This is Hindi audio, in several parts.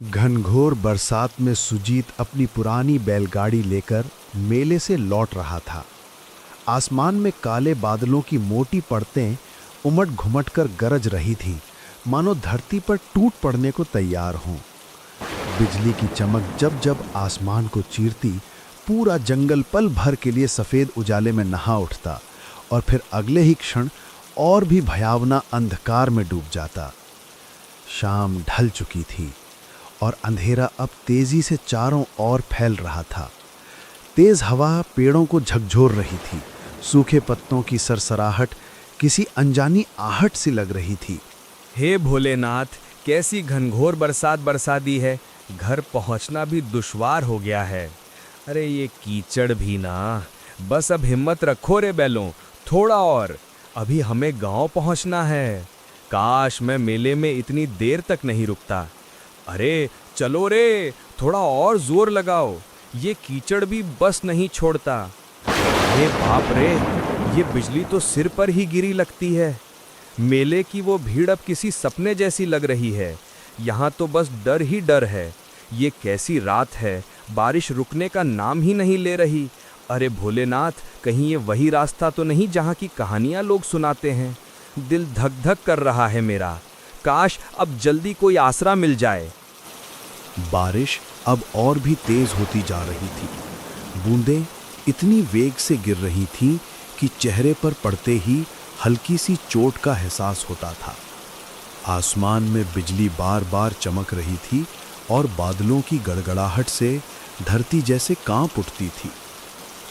घनघोर बरसात में सुजीत अपनी पुरानी बैलगाड़ी लेकर मेले से लौट रहा था। आसमान में काले बादलों की मोटी परतें उमड़ घुमट कर गरज रही थीं, मानो धरती पर टूट पड़ने को तैयार हों। बिजली की चमक जब जब आसमान को चीरती, पूरा जंगल पल भर के लिए सफ़ेद उजाले में नहा उठता और फिर अगले ही क्षण और भी भयावना अंधकार में डूब जाता। शाम ढल चुकी थी और अंधेरा अब तेजी से चारों ओर फैल रहा था। तेज हवा पेड़ों को झकझोर रही थी। सूखे पत्तों की सरसराहट किसी अनजानी आहट सी लग रही थी। हे भोलेनाथ, कैसी घनघोर बरसात बरसा दी है। घर पहुंचना भी दुश्वार हो गया है। अरे ये कीचड़ भी ना। बस अब हिम्मत रखो रे बैलों, थोड़ा और, अभी हमें गांव पहुंचना है। काश मैं मेले में इतनी देर तक नहीं रुकता। अरे चलो रे, थोड़ा और जोर लगाओ, ये कीचड़ भी बस नहीं छोड़ता। हे बाप रे, ये बिजली तो सिर पर ही गिरी लगती है। मेले की वो भीड़ अब किसी सपने जैसी लग रही है। यहाँ तो बस डर ही डर है। ये कैसी रात है, बारिश रुकने का नाम ही नहीं ले रही। अरे भोलेनाथ, कहीं ये वही रास्ता तो नहीं जहाँ की कहानियाँ लोग सुनाते हैं। दिल धक धक कर रहा है मेरा। काश अब जल्दी कोई आसरा मिल जाए। बारिश अब और भी तेज होती जा रही थी। बूंदें इतनी वेग से गिर रही थीं कि चेहरे पर पड़ते ही हल्की सी चोट का एहसास होता था। आसमान में बिजली बार बार चमक रही थी और बादलों की गड़गड़ाहट से धरती जैसे कांप उठती थी।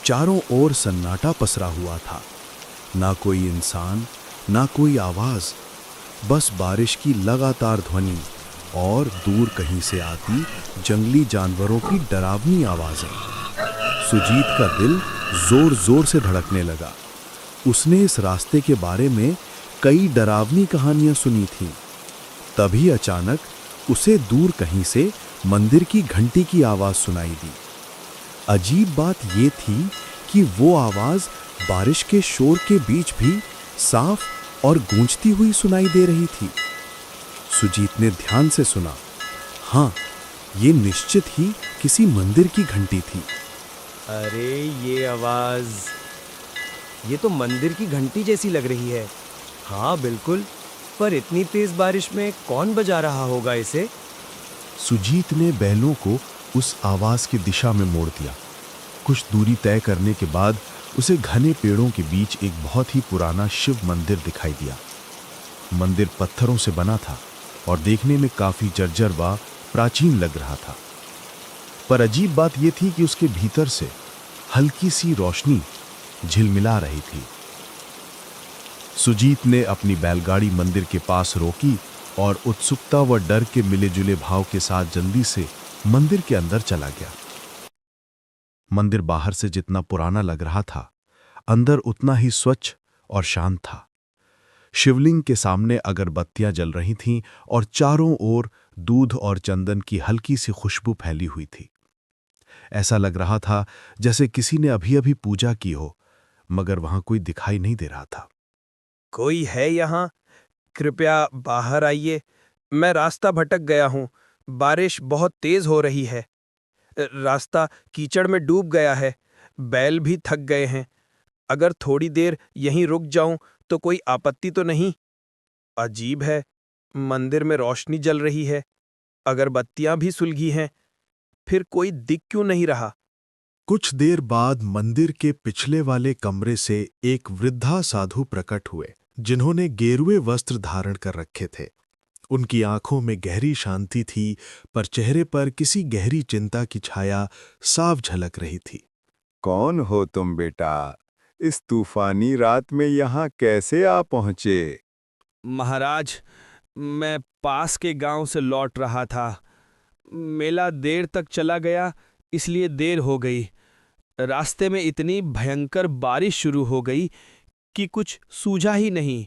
चारों ओर सन्नाटा पसरा हुआ था। ना कोई इंसान, ना कोई आवाज, बस बारिश की लगातार ध्वनि और दूर कहीं से आती जंगली जानवरों की डरावनी आवाजें। सुजीत का दिल जोर जोर से धड़कने लगा। उसने इस रास्ते के बारे में कई डरावनी कहानियां सुनी थीं। तभी अचानक उसे दूर कहीं से मंदिर की घंटी की आवाज सुनाई दी। अजीब बात ये थी कि वो आवाज बारिश के शोर के बीच भी साफ और गूंजती हुई सुनाई दे रही थी। सुजीत ने ध्यान से सुना। हाँ, ये निश्चित ही किसी मंदिर की घंटी थी। अरे ये आवाज, ये तो मंदिर की घंटी जैसी लग रही है। हाँ बिल्कुल, पर इतनी तेज बारिश में कौन बजा रहा होगा इसे? सुजीत ने बैलों को उस आवाज की दिशा में मोड़ दिया। कुछ दूरी तय करने के बाद उसे घने पेड़ों के बीच एक बहुत ही पुराना शिव मंदिर दिखाई दिया। मंदिर पत्थरों से बना था और देखने में काफी जर्जर व प्राचीन लग रहा था। पर अजीब बात यह थी कि उसके भीतर से हल्की सी रोशनी झिलमिला रही थी। सुजीत ने अपनी बैलगाड़ी मंदिर के पास रोकी और उत्सुकता व डर के मिले जुले भाव के साथ जल्दी से मंदिर के अंदर चला गया। मंदिर बाहर से जितना पुराना लग रहा था, अंदर उतना ही स्वच्छ और शांत था। शिवलिंग के सामने अगरबत्तियां जल रही थीं और चारों ओर दूध और चंदन की हल्की सी खुशबू फैली हुई थी। ऐसा लग रहा था जैसे किसी ने अभी अभी पूजा की हो, मगर वहां कोई दिखाई नहीं दे रहा था। कोई है यहाँ? कृपया बाहर आइए, मैं रास्ता भटक गया हूँ। बारिश बहुत तेज हो रही है। रास्ता कीचड़ में डूब गया है। बैल भी थक गए हैं। अगर थोड़ी देर यहीं रुक जाऊं तो कोई आपत्ति तो नहीं? अजीब है, मंदिर में रोशनी जल रही है, अगरबत्तियां भी सुलगी हैं, फिर कोई दिख क्यों नहीं रहा? कुछ देर बाद मंदिर के पिछले वाले कमरे से एक वृद्धा साधु प्रकट हुए, जिन्होंने गेरुए वस्त्र धारण कर रखे थे। उनकी आंखों में गहरी शांति थी, पर चेहरे पर किसी गहरी चिंता की छाया साफ झलक रही थी। कौन हो तुम बेटा? इस तूफानी रात में यहाँ कैसे आ पहुँचे? महाराज, मैं पास के गांव से लौट रहा था। मेला देर तक चला गया, इसलिए देर हो गई। रास्ते में इतनी भयंकर बारिश शुरू हो गई कि कुछ सूझा ही नहीं।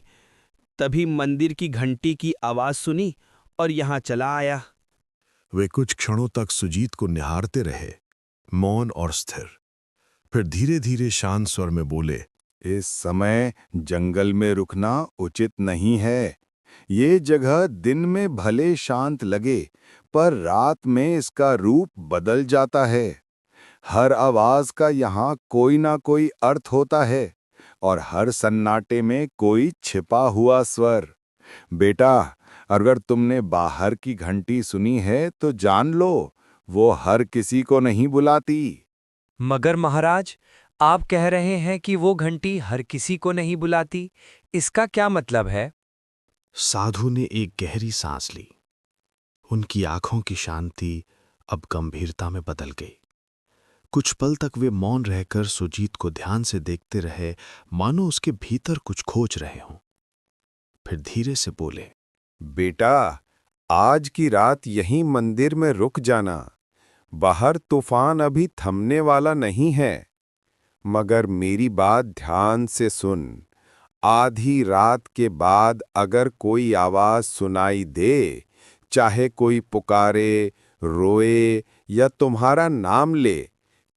तभी मंदिर की घंटी की आवाज सुनी और यहाँ चला आया। वे कुछ क्षणों तक सुजीत को निहारते रहे, मौन और स्थिर। फिर धीरे धीरे शांत स्वर में बोले, इस समय जंगल में रुकना उचित नहीं है। ये जगह दिन में भले शांत लगे, पर रात में इसका रूप बदल जाता है। हर आवाज का यहाँ कोई ना कोई अर्थ होता है और हर सन्नाटे में कोई छिपा हुआ स्वर। बेटा, अगर तुमने बाहर की घंटी सुनी है तो जान लो, वो हर किसी को नहीं बुलाती। मगर महाराज, आप कह रहे हैं कि वो घंटी हर किसी को नहीं बुलाती, इसका क्या मतलब है? साधु ने एक गहरी सांस ली। उनकी आंखों की शांति अब गंभीरता में बदल गई। कुछ पल तक वे मौन रहकर सुजीत को ध्यान से देखते रहे, मानो उसके भीतर कुछ खोज रहे हों। फिर धीरे से बोले, बेटा, आज की रात यहीं मंदिर में रुक जाना। बाहर तूफान अभी थमने वाला नहीं है। मगर मेरी बात ध्यान से सुन। आधी रात के बाद अगर कोई आवाज सुनाई दे, चाहे कोई पुकारे, रोए या तुम्हारा नाम ले,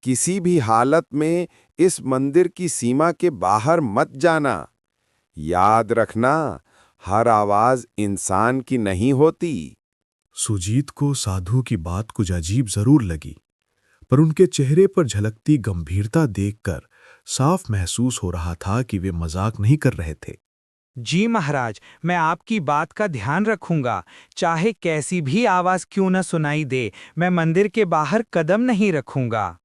किसी भी हालत में इस मंदिर की सीमा के बाहर मत जाना। याद रखना, हर आवाज इंसान की नहीं होती। सुजीत को साधु की बात कुछ अजीब जरूर लगी, पर उनके चेहरे पर झलकती गंभीरता देखकर साफ महसूस हो रहा था कि वे मजाक नहीं कर रहे थे। जी महाराज, मैं आपकी बात का ध्यान रखूंगा। चाहे कैसी भी आवाज क्यों न सुनाई दे, मैं मंदिर के बाहर कदम नहीं रखूंगा।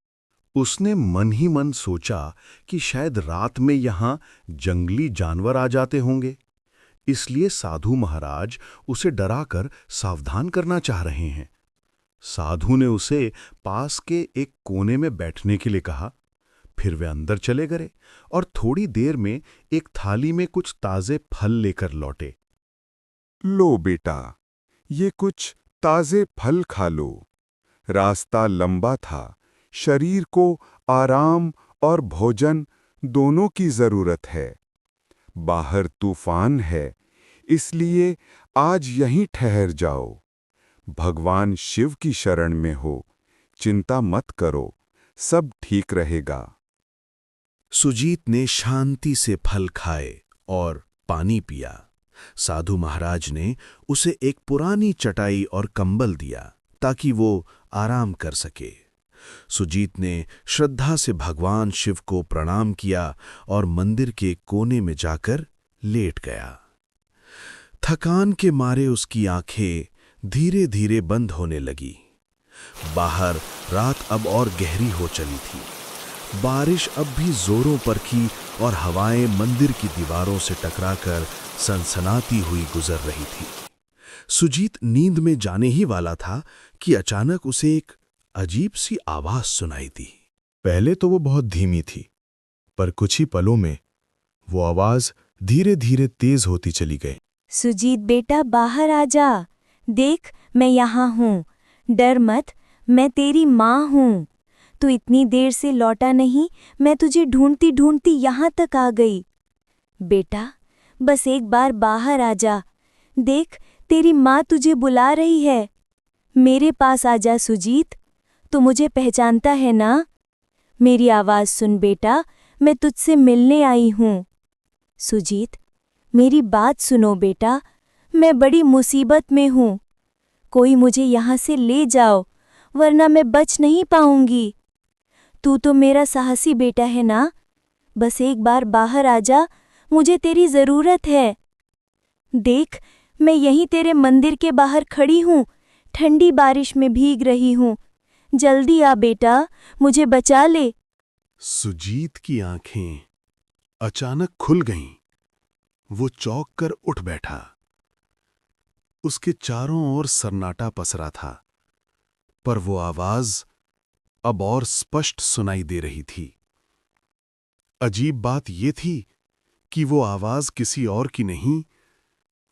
उसने मन ही मन सोचा कि शायद रात में यहां जंगली जानवर आ जाते होंगे, इसलिए साधु महाराज उसे डराकर सावधान करना चाह रहे हैं। साधु ने उसे पास के एक कोने में बैठने के लिए कहा। फिर वे अंदर चले गए और थोड़ी देर में एक थाली में कुछ ताजे फल लेकर लौटे। लो बेटा, ये कुछ ताजे फल खा लो। रास्ता लंबा था, शरीर को आराम और भोजन दोनों की जरूरत है। बाहर तूफान है, इसलिए आज यहीं ठहर जाओ। भगवान शिव की शरण में हो, चिंता मत करो, सब ठीक रहेगा। सुजीत ने शांति से फल खाए और पानी पिया। साधु महाराज ने उसे एक पुरानी चटाई और कंबल दिया ताकि वो आराम कर सके। सुजीत ने श्रद्धा से भगवान शिव को प्रणाम किया और मंदिर के कोने में जाकर लेट गया। थकान के मारे उसकी आंखें धीरे धीरे बंद होने लगी। बाहर रात अब और गहरी हो चली थी। बारिश अब भी जोरों पर की और हवाएं मंदिर की दीवारों से टकराकर सनसनाती हुई गुजर रही थी। सुजीत नींद में जाने ही वाला था कि अचानक उसे एक अजीब सी आवाज सुनाई दी। पहले तो वो बहुत धीमी थी, पर कुछ ही पलों में वो आवाज धीरे धीरे तेज होती चली गई। सुजीत बेटा, बाहर आ जा। देख, मैं यहाँ हूँ। डर मत, मैं तेरी माँ हूँ। तू इतनी देर से लौटा नहीं, मैं तुझे ढूंढती ढूंढती यहाँ तक आ गई। बेटा, बस एक बार बाहर आ जा। देख, तेरी माँ तुझे बुला रही है। मेरे पास आ जा सुजीत। तू मुझे पहचानता है ना? मेरी आवाज़ सुन बेटा, मैं तुझसे मिलने आई हूँ। सुजीत, मेरी बात सुनो बेटा, मैं बड़ी मुसीबत में हूँ। कोई मुझे यहाँ से ले जाओ, वरना मैं बच नहीं पाऊंगी। तू तो मेरा साहसी बेटा है ना? बस एक बार बाहर आ जा, मुझे तेरी ज़रूरत है। देख, मैं यहीं तेरे मंदिर के बाहर खड़ी हूँ, ठंडी बारिश में भीग रही हूँ। जल्दी आ बेटा, मुझे बचा ले। सुजीत की आंखें अचानक खुल गईं। वो चौंक कर उठ बैठा। उसके चारों ओर सन्नाटा पसरा था, पर वो आवाज अब और स्पष्ट सुनाई दे रही थी। अजीब बात ये थी कि वो आवाज किसी और की नहीं,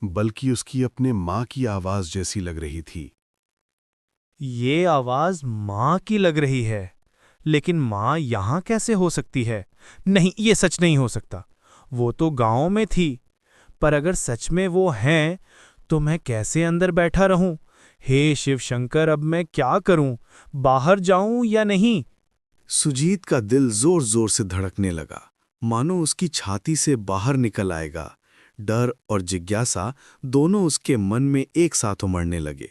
बल्कि उसकी अपने माँ की आवाज जैसी लग रही थी। ये आवाज माँ की लग रही है, लेकिन माँ यहाँ कैसे हो सकती है? नहीं, ये सच नहीं हो सकता। वो तो गांव में थी, पर अगर सच में वो हैं, तो मैं कैसे अंदर बैठा रहूं? हे शिव शंकर, अब मैं क्या करूं? बाहर जाऊं या नहीं? सुजीत का दिल जोर जोर से धड़कने लगा, मानो उसकी छाती से बाहर निकल आएगा। डर और जिज्ञासा दोनों उसके मन में एक साथ उमड़ने लगे।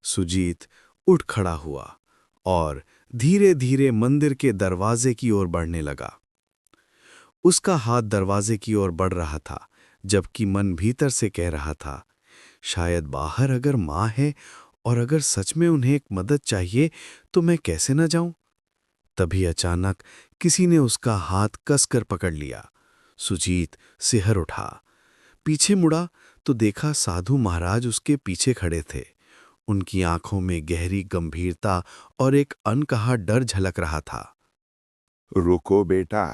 सुजीत उठ खड़ा हुआ और धीरे धीरे मंदिर के दरवाजे की ओर बढ़ने लगा। उसका हाथ दरवाजे की ओर बढ़ रहा था, जबकि मन भीतर से कह रहा था, शायद बाहर अगर माँ है और अगर सच में उन्हें एक मदद चाहिए तो मैं कैसे न जाऊं। तभी अचानक किसी ने उसका हाथ कसकर पकड़ लिया। सुजीत सिहर उठा, पीछे मुड़ा तो देखा साधु महाराज उसके पीछे खड़े थे। उनकी आंखों में गहरी गंभीरता और एक अनकहा डर झलक रहा था। रुको बेटा,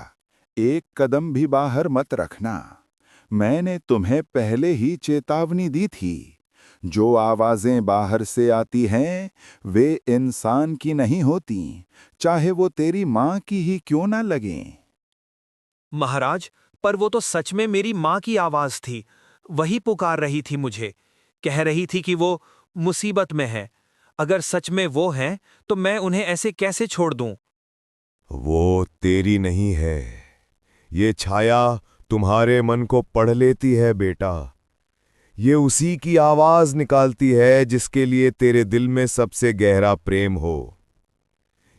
एक कदम भी बाहर मत रखना। मैंने तुम्हें पहले ही चेतावनी दी थी। जो आवाजें बाहर से आती हैं, वे इंसान की नहीं होती, चाहे वो तेरी माँ की ही क्यों ना लगें। महाराज, पर वो तो सच में मेरी माँ की आवाज थी। वही पुकार रही थी मुझे, कह रही थी कि वो मुसीबत में है। अगर सच में वो हैं, तो मैं उन्हें ऐसे कैसे छोड़ दूं? वो तेरी नहीं है। ये छाया तुम्हारे मन को पढ़ लेती है बेटा। ये उसी की आवाज निकालती है जिसके लिए तेरे दिल में सबसे गहरा प्रेम हो।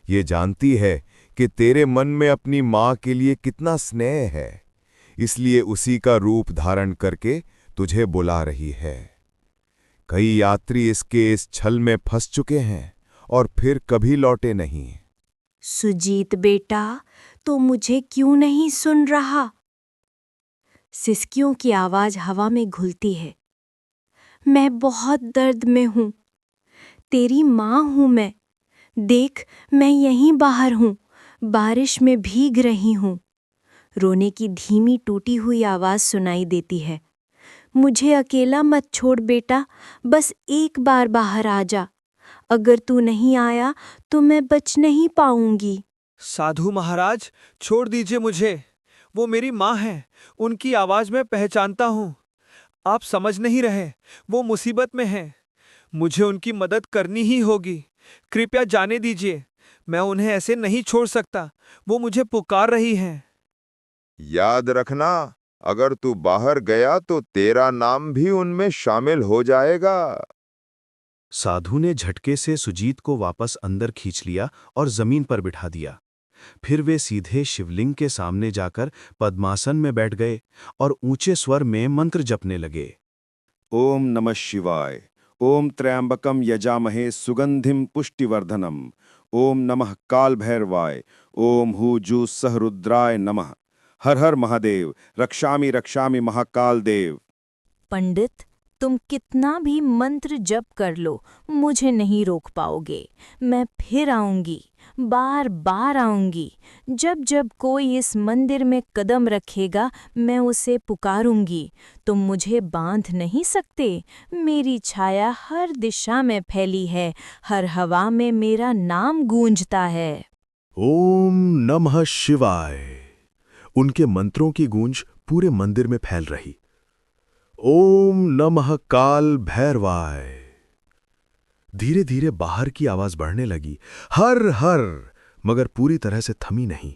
ये जानती है कि तेरे मन में अपनी माँ के लिए कितना स्नेह है, इसलिए उसी का रूप धारण करके तुझे बुला रही है। कई यात्री इसके इस छल में फंस चुके हैं और फिर कभी लौटे नहीं। सुजीत बेटा, तो मुझे क्यों नहीं सुन रहा? सिसकियों की आवाज हवा में घुलती है। मैं बहुत दर्द में हूँ। तेरी माँ हूँ मैं। देख, मैं यहीं बाहर हूँ, बारिश में भीग रही हूँ। रोने की धीमी टूटी हुई आवाज सुनाई देती है। मुझे अकेला मत छोड़ बेटा, बस एक बार बाहर आ जा। अगर तू नहीं आया तो मैं बच नहीं पाऊंगी। साधु महाराज, छोड़ दीजिए मुझे। वो मेरी माँ है, उनकी आवाज मैं पहचानता हूँ। आप समझ नहीं रहे, वो मुसीबत में हैं। मुझे उनकी मदद करनी ही होगी। कृपया जाने दीजिए, मैं उन्हें ऐसे नहीं छोड़ सकता। वो मुझे पुकार रही हैं। याद रखना, अगर तू बाहर गया तो तेरा नाम भी उनमें शामिल हो जाएगा। साधु ने झटके से सुजीत को वापस अंदर खींच लिया और जमीन पर बिठा दिया। फिर वे सीधे शिवलिंग के सामने जाकर पद्मासन में बैठ गए और ऊंचे स्वर में मंत्र जपने लगे। ओम नमः शिवाय, ओम त्र्यंबकम यजामहे सुगंधिम पुष्टिवर्धनम, ओम नमः काल भैरवाय, ओम हूजु सहरुद्राय नमः, हर हर महादेव, रक्षामि रक्षामि महाकाल देव। पंडित, तुम कितना भी मंत्र जप कर लो, मुझे नहीं रोक पाओगे। मैं फिर आऊंगी, बार बार आऊंगी। जब जब कोई इस मंदिर में कदम रखेगा, मैं उसे पुकारूंगी। तुम मुझे बांध नहीं सकते। मेरी छाया हर दिशा में फैली है, हर हवा में मेरा नाम गूंजता है। ओम नमः शिवाय। उनके मंत्रों की गूंज पूरे मंदिर में फैल रही। ओम नमः काल भैरवाय। धीरे धीरे बाहर की आवाज बढ़ने लगी, हर हर, मगर पूरी तरह से थमी नहीं।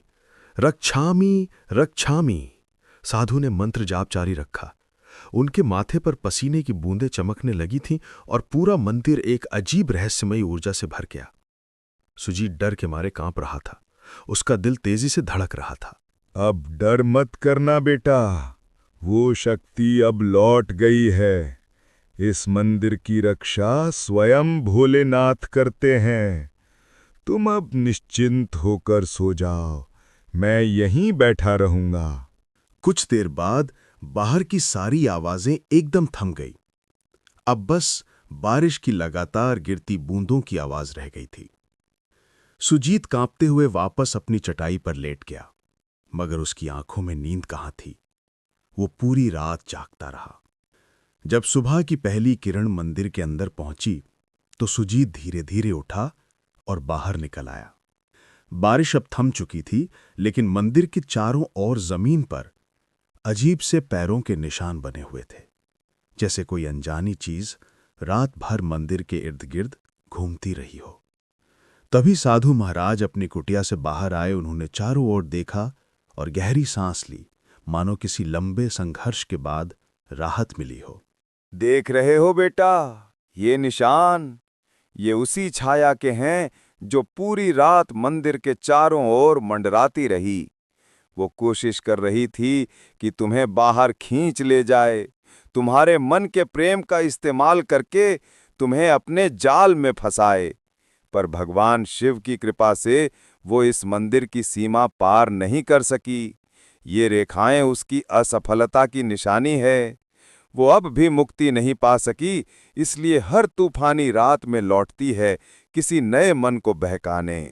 रक्षामि रक्षामि। साधु ने मंत्र जाप जारी रखा। उनके माथे पर पसीने की बूंदें चमकने लगी थीं और पूरा मंदिर एक अजीब रहस्यमयी ऊर्जा से भर गया। सुजीत डर के मारे कांप रहा था। उसका दिल तेजी से धड़क रहा था। अब डर मत करना बेटा, वो शक्ति अब लौट गई है। इस मंदिर की रक्षा स्वयं भोलेनाथ करते हैं। तुम अब निश्चिंत होकर सो जाओ, मैं यहीं बैठा रहूंगा। कुछ देर बाद बाहर की सारी आवाजें एकदम थम गई। अब बस बारिश की लगातार गिरती बूंदों की आवाज रह गई थी। सुजीत कांपते हुए वापस अपनी चटाई पर लेट गया, मगर उसकी आंखों में नींद कहाँ थी। वो पूरी रात जागता रहा। जब सुबह की पहली किरण मंदिर के अंदर पहुंची तो सुजीत धीरे धीरे उठा और बाहर निकल आया। बारिश अब थम चुकी थी, लेकिन मंदिर के चारों ओर जमीन पर अजीब से पैरों के निशान बने हुए थे, जैसे कोई अनजानी चीज रात भर मंदिर के इर्द गिर्द घूमती रही हो। तभी साधु महाराज अपनी कुटिया से बाहर आए। उन्होंने चारों ओर देखा और गहरी सांस ली, मानो किसी लंबे संघर्ष के बाद राहत मिली हो। देख रहे हो बेटा, ये निशान, ये उसी छाया के हैं जो पूरी रात मंदिर के चारों ओर मंडराती रही। वो कोशिश कर रही थी कि तुम्हें बाहर खींच ले जाए, तुम्हारे मन के प्रेम का इस्तेमाल करके तुम्हें अपने जाल में फंसाए। पर भगवान शिव की कृपा से वो इस मंदिर की सीमा पार नहीं कर सकी। ये रेखाएं उसकी असफलता की निशानी है। वो अब भी मुक्ति नहीं पा सकी, इसलिए हर तूफानी रात में लौटती है किसी नए मन को बहकाने।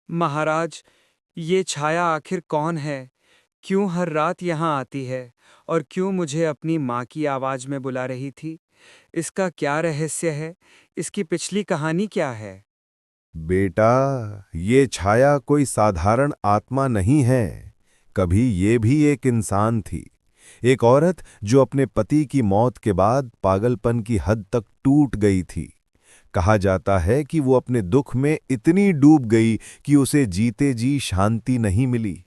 महाराज, ये छाया आखिर कौन है? क्यों हर रात यहाँ आती है और क्यों मुझे अपनी माँ की आवाज में बुला रही थी? इसका क्या रहस्य है? इसकी पिछली कहानी क्या है? बेटा, ये छाया कोई साधारण आत्मा नहीं है। कभी ये भी एक इंसान थी, एक औरत जो अपने पति की मौत के बाद पागलपन की हद तक टूट गई थी। कहा जाता है कि वो अपने दुख में इतनी डूब गई कि उसे जीते जी शांति नहीं मिली।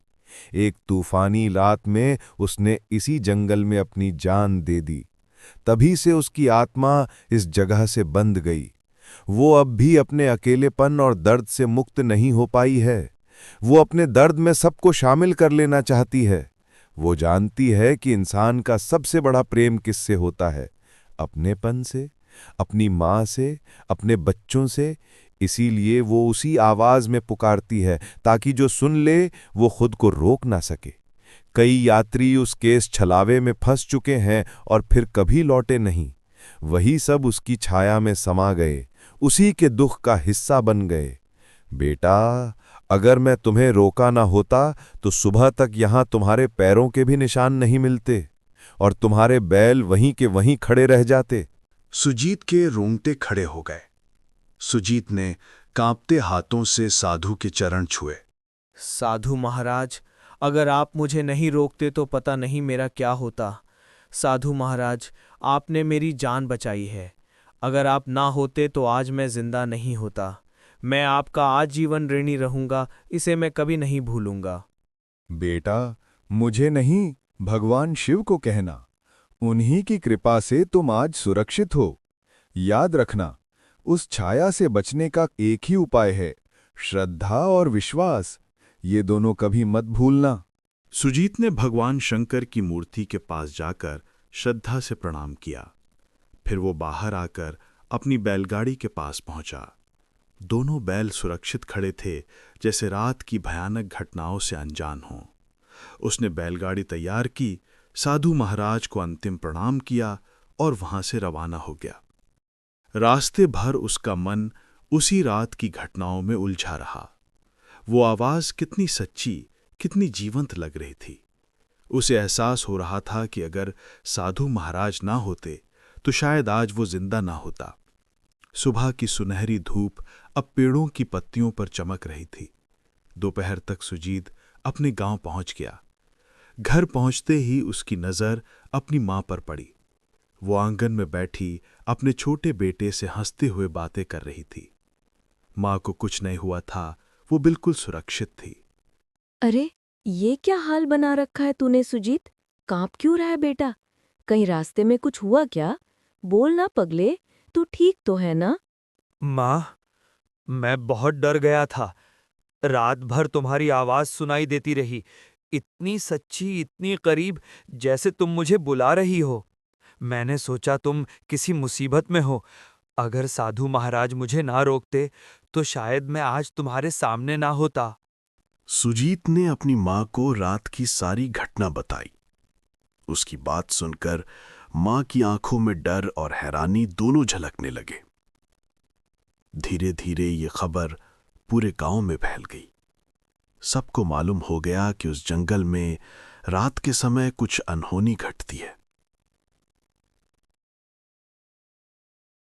एक तूफानी रात में उसने इसी जंगल में अपनी जान दे दी। तभी से उसकी आत्मा इस जगह से बंध गई। वो अब भी अपने अकेलेपन और दर्द से मुक्त नहीं हो पाई है। वो अपने दर्द में सबको शामिल कर लेना चाहती है। वो जानती है कि इंसान का सबसे बड़ा प्रेम किससे होता है? अपनेपन से, अपनी माँ से, अपने बच्चों से। इसीलिए वो उसी आवाज में पुकारती है ताकि जो सुन ले वो खुद को रोक ना सके। कई यात्री उस केस छलावे में फंस चुके हैं और फिर कभी लौटे नहीं। वही सब उसकी छाया में समा गए, उसी के दुख का हिस्सा बन गए। बेटा, अगर मैं तुम्हें रोका ना होता तो सुबह तक यहां तुम्हारे पैरों के भी निशान नहीं मिलते और तुम्हारे बैल वहीं के वहीं खड़े रह जाते। सुजीत के रोंगटे खड़े हो गए। सुजीत ने कांपते हाथों से साधु के चरण छुए। साधु महाराज, अगर आप मुझे नहीं रोकते तो पता नहीं मेरा क्या होता। साधु महाराज, आपने मेरी जान बचाई है। अगर आप ना होते तो आज मैं जिंदा नहीं होता। मैं आपका आजीवन ऋणी रहूंगा, इसे मैं कभी नहीं भूलूंगा। बेटा, मुझे नहीं, भगवान शिव को कहना। उन्हीं की कृपा से तुम आज सुरक्षित हो। याद रखना, उस छाया से बचने का एक ही उपाय है, श्रद्धा और विश्वास। ये दोनों कभी मत भूलना। सुजीत ने भगवान शंकर की मूर्ति के पास जाकर श्रद्धा से प्रणाम किया। फिर वो बाहर आकर अपनी बैलगाड़ी के पास पहुंचा। दोनों बैल सुरक्षित खड़े थे, जैसे रात की भयानक घटनाओं से अनजान हों। उसने बैलगाड़ी तैयार की, साधु महाराज को अंतिम प्रणाम किया और वहां से रवाना हो गया। रास्ते भर उसका मन उसी रात की घटनाओं में उलझा रहा। वो आवाज कितनी सच्ची, कितनी जीवंत लग रही थी। उसे एहसास हो रहा था कि अगर साधु महाराज ना होते तो शायद आज वो जिंदा ना होता। सुबह की सुनहरी धूप अब पेड़ों की पत्तियों पर चमक रही थी। दोपहर तक सुजीत अपने गांव पहुंच गया। घर पहुंचते ही उसकी नजर अपनी मां पर पड़ी। वो आंगन में बैठी अपने छोटे बेटे से हंसते हुए बातें कर रही थी। मां को कुछ नहीं हुआ था, वो बिल्कुल सुरक्षित थी। अरे, ये क्या हाल बना रखा है तूने सुजीत? कांप क्यों रहा है बेटा? कहीं रास्ते में कुछ हुआ क्या? बोल ना पगले, तू ठीक तो है ना? माँ, मैं बहुत डर गया था। रात भर तुम्हारी आवाज सुनाई देती रही, इतनी सच्ची, इतनी करीब, जैसे तुम मुझे बुला रही हो। मैंने सोचा तुम किसी मुसीबत में हो। अगर साधु महाराज मुझे ना रोकते तो शायद मैं आज तुम्हारे सामने ना होता। सुजीत ने अपनी मां को रात की सारी घटना बताई। उसकी बात सुनकर मां की आंखों में डर और हैरानी दोनों झलकने लगे। धीरे धीरे ये खबर पूरे गांव में फैल गई। सबको मालूम हो गया कि उस जंगल में रात के समय कुछ अनहोनी घटती है।